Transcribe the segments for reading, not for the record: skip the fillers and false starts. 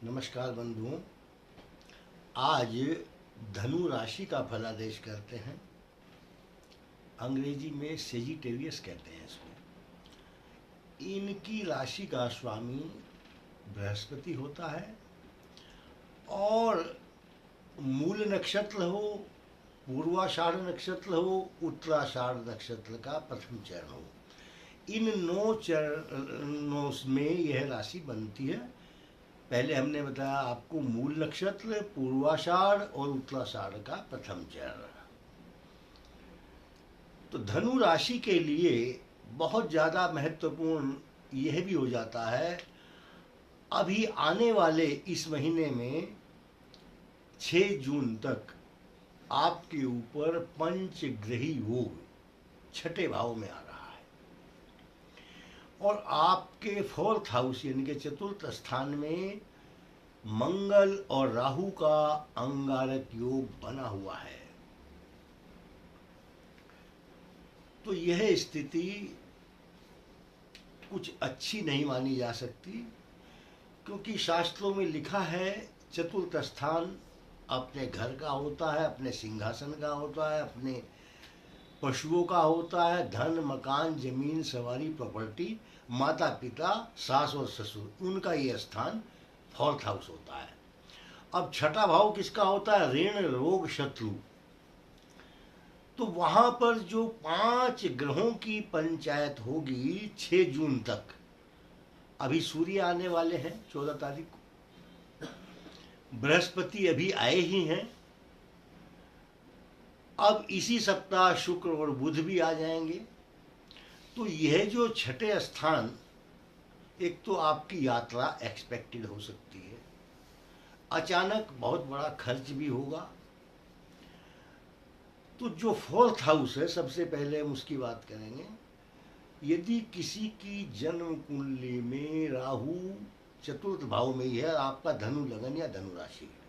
नमस्कार बंधुओं। आज धनु राशि का फलादेश करते हैं। अंग्रेजी में सेजिटेरियस कहते हैं इसको। इनकी राशि का स्वामी बृहस्पति होता है और मूल नक्षत्र हो, पूर्वाषाढ़ नक्षत्र हो, उत्तराषाढ़ नक्षत्र का प्रथम चरण हो, इन 9 चरणों में यह राशि बनती है। पहले हमने बताया आपको मूल नक्षत्र, पूर्वाषाढ़ और उत्तराषाढ़ का प्रथम चरण। तो धनु राशि के लिए बहुत ज़्यादा महत्वपूर्ण यह भी हो जाता है, अभी आने वाले इस महीने में 6 जून तक आपके ऊपर पंचग्रही योग छठे भाव में आ रहा है और आपके 4th हाउस यानी कि चतुर्थ स्थान में मंगल और राहु का अंगारक योग बना हुआ है। तो यह स्थिति कुछ अच्छी नहीं मानी जा सकती, क्योंकि शास्त्रों में लिखा है चतुर्थ स्थान अपने घर का होता है, अपने सिंहासन का होता है, अपने पशुओं का होता है, धन, मकान, जमीन, सवारी, प्रॉपर्टी, माता पिता, सास और ससुर, उनका ये स्थान 4th हाउस होता है। अब छठा भाव किसका होता है? ऋण, रोग, शत्रु। तो वहां पर जो 5 ग्रहों की पंचायत होगी 6 जून तक। अभी सूर्य आने वाले हैं 14 तारीख को, बृहस्पति अभी आए ही हैं, अब इसी सप्ताह शुक्र और बुध भी आ जाएंगे। तो यह जो छठे स्थान, एक तो आपकी यात्रा एक्सपेक्टेड हो सकती है, अचानक बहुत बड़ा खर्च भी होगा। तो जो 4th हाउस है, सबसे पहले हम उसकी बात करेंगे। यदि किसी की जन्म कुंडली में राहु चतुर्थ भाव में ही है, आपका धनु लगन या धनु राशि है,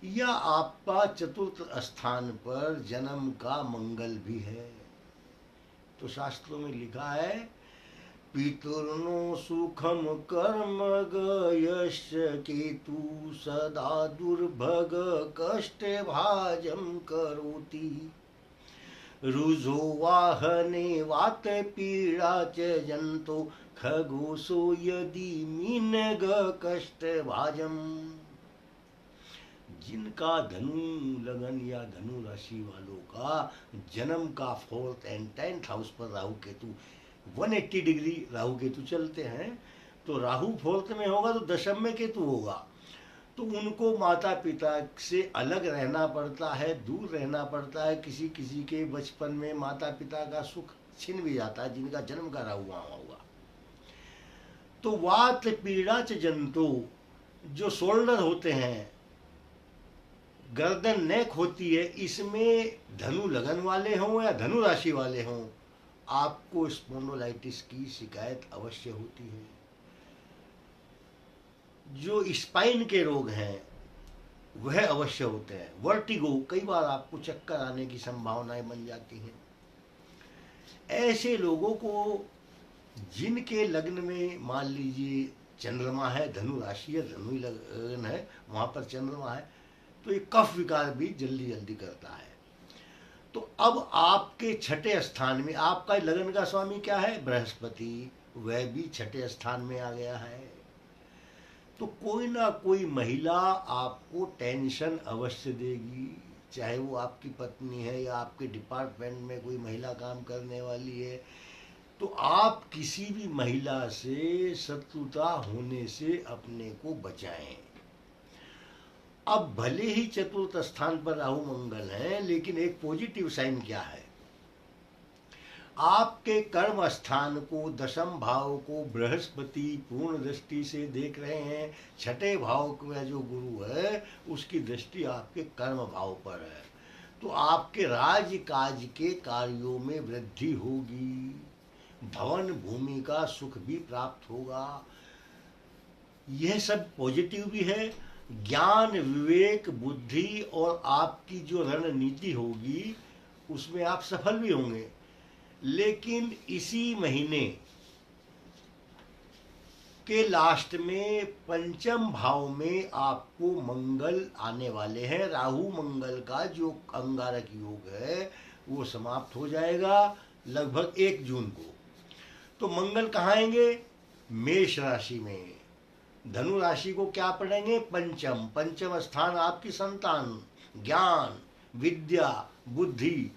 या आपका चतुर्थ स्थान पर जन्म का मंगल भी है, तो शास्त्रों में लिखा है पितुर्नो सुखम कर्म गयश्च केतु सदा दुर्भग कष्ट भाजम करोति रुजो वाहने वात पीड़ा च जंतो खगोसो यदि मीनग कष्ट भाजम। जिनका धनु लगन या धनु राशि वालों का जन्म का 4th एंड 10th हाउस पर राहु केतु 180 डिग्री राहु केतु चलते हैं, तो राहु 4th में होगा तो दशम में केतु होगा, तो उनको माता पिता से अलग रहना पड़ता है, दूर रहना पड़ता है। किसी किसी के बचपन में माता पिता का सुख छिन भी जाता है, जिनका जन्म का राहु वहाँ होगा। तो वात पीड़ा च जंतु, जो शोल्डर होते हैं, गर्दन, नेक होती है, इसमें धनु लगन वाले हों या धनु राशि वाले हों, आपको स्पॉन्डिलाइटिस की शिकायत अवश्य होती है। जो स्पाइन के रोग हैं वह अवश्य होते हैं। वर्टिगो, कई बार आपको चक्कर आने की संभावनाएं बन जाती हैं। ऐसे लोगों को जिनके लग्न में मान लीजिए चंद्रमा है, धनु राशि है, धनु लगन है, वहां पर चंद्रमा है, तो ये कफ विकार भी जल्दी जल्दी करता है। तो अब आपके छठे स्थान में आपका लगन का स्वामी क्या है? बृहस्पति, वह भी छठे स्थान में आ गया है। तो कोई ना कोई महिला आपको टेंशन अवश्य देगी, चाहे वो आपकी पत्नी है या आपके डिपार्टमेंट में कोई महिला काम करने वाली है। तो आप किसी भी महिला से शत्रुता होने से अपने को बचाएं। अब भले ही चतुर्थ स्थान पर राहु मंगल है, लेकिन एक पॉजिटिव साइन क्या है? आपके कर्म स्थान को, दशम भाव को बृहस्पति पूर्ण दृष्टि से देख रहे हैं। छठे भाव का जो गुरु है उसकी दृष्टि आपके कर्म भाव पर है, तो आपके राजकाज के कार्यों में वृद्धि होगी, भवन भूमि का सुख भी प्राप्त होगा। यह सब पॉजिटिव भी है। ज्ञान, विवेक, बुद्धि और आपकी जो रणनीति होगी उसमें आप सफल भी होंगे। लेकिन इसी महीने के लास्ट में पंचम भाव में आपको मंगल आने वाले हैं। राहु मंगल का जो अंगारक योग है वो समाप्त हो जाएगा लगभग 1 जून को। तो मंगल कहाँ आएंगे? मेष राशि में। धनु राशि को क्या पढ़ेंगे? पंचम। पंचम स्थान आपकी संतान, ज्ञान, विद्या, बुद्धि।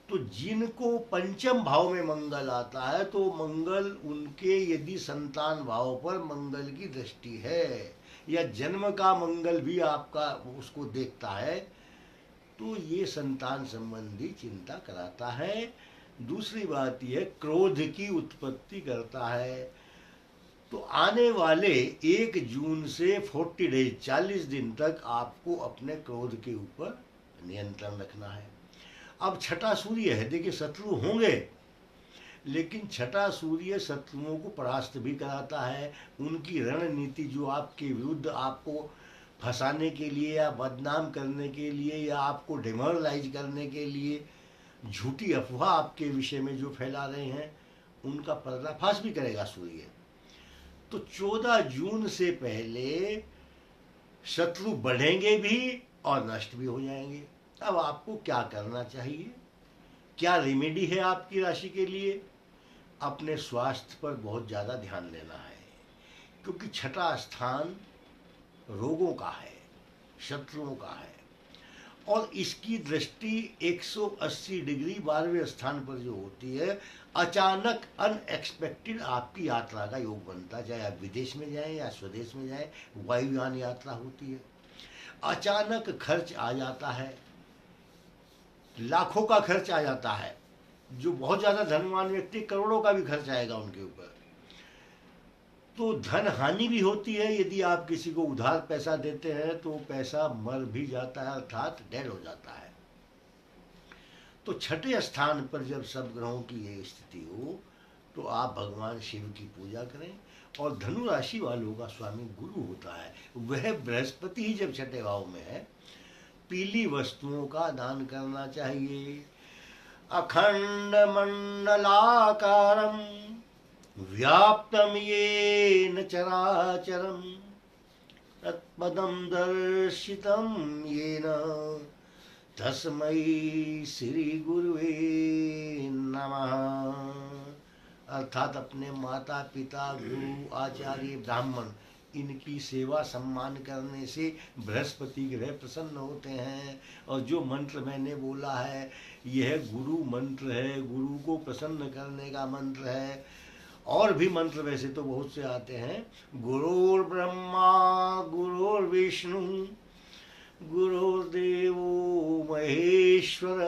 तो जिनको पंचम भाव में मंगल आता है तो मंगल उनके यदि संतान भाव पर मंगल की दृष्टि है या जन्म का मंगल भी आपका उसको देखता है तो ये संतान संबंधी चिंता कराता है। दूसरी बात यह क्रोध की उत्पत्ति करता है। तो आने वाले 1 जून से 40 डेज 40 दिन तक आपको अपने क्रोध के ऊपर नियंत्रण रखना है। अब छठा सूर्य है, देखिए शत्रु होंगे लेकिन छठा सूर्य शत्रुओं को परास्त भी कराता है। उनकी रणनीति जो आपके विरुद्ध आपको फंसाने के लिए या बदनाम करने के लिए या आपको डिमोरलाइज करने के लिए झूठी अफवाह आपके विषय में जो फैला रहे हैं उनका पर्दाफाश भी करेगा सूर्य। तो 14 जून से पहले शत्रु बढ़ेंगे भी और नष्ट भी हो जाएंगे। अब आपको क्या करना चाहिए? क्या रेमेडी है आपकी राशि के लिए? अपने स्वास्थ्य पर बहुत ज़्यादा ध्यान देना है क्योंकि छठा स्थान रोगों का है, शत्रुओं का है और इसकी दृष्टि 180 डिग्री 12वें स्थान पर जो होती है, अचानक अनएक्सपेक्टेड आपकी यात्रा का योग बनता है। चाहे आप विदेश में जाएं या स्वदेश में जाएं, वायुयान यात्रा होती है। अचानक खर्च आ जाता है, लाखों का खर्च आ जाता है। जो बहुत ज़्यादा धनवान व्यक्ति करोड़ों का भी खर्च आएगा उनके ऊपर। तो धन हानि भी होती है। यदि आप किसी को उधार पैसा देते हैं तो पैसा मर भी जाता है, अर्थात डेड हो जाता है। तो छठे स्थान पर जब सब ग्रहों की ये स्थिति हो तो आप भगवान शिव की पूजा करें। और धनु राशि वालों का स्वामी गुरु होता है, वह बृहस्पति ही जब छठे भाव में है, पीली वस्तुओं का दान करना चाहिए। अखंड मंडलाकारम व्याप्तम येन चराचरम तत्पदम दर्शितम येन तस्मै श्री गुरुवे नमः। अर्थात अपने माता पिता, गुरु, आचार्य, ब्राह्मण इनकी सेवा सम्मान करने से बृहस्पति ग्रह प्रसन्न होते हैं। और जो मंत्र मैंने बोला है यह गुरु मंत्र है, गुरु को प्रसन्न करने का मंत्र है। और भी मंत्र वैसे तो बहुत से आते हैं। गुरुर् ब्रह्मा गुरुर्विष्णु गुरुर्देवो महेश्वर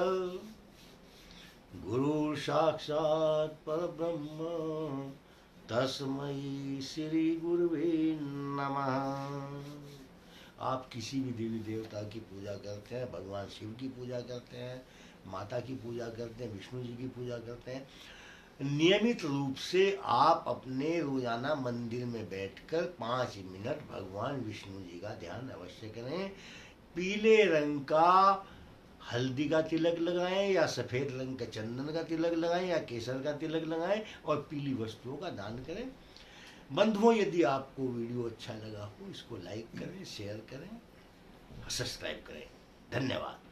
गुरु साक्षात् परब्रह्म तस्मै श्री गुरुवे नमः। आप किसी भी देवी देवता की पूजा करते हैं, भगवान शिव की पूजा करते हैं, माता की पूजा करते हैं, विष्णु जी की पूजा करते हैं, नियमित रूप से आप अपने रोजाना मंदिर में बैठकर 5 मिनट भगवान विष्णु जी का ध्यान अवश्य करें। पीले रंग का हल्दी का तिलक लगाएं या सफ़ेद रंग का चंदन का तिलक लगाएं या केसर का तिलक लगाएं और पीली वस्तुओं का दान करें। बंधुओं, यदि आपको वीडियो अच्छा लगा हो इसको लाइक करें, शेयर करें, सब्सक्राइब करें। धन्यवाद।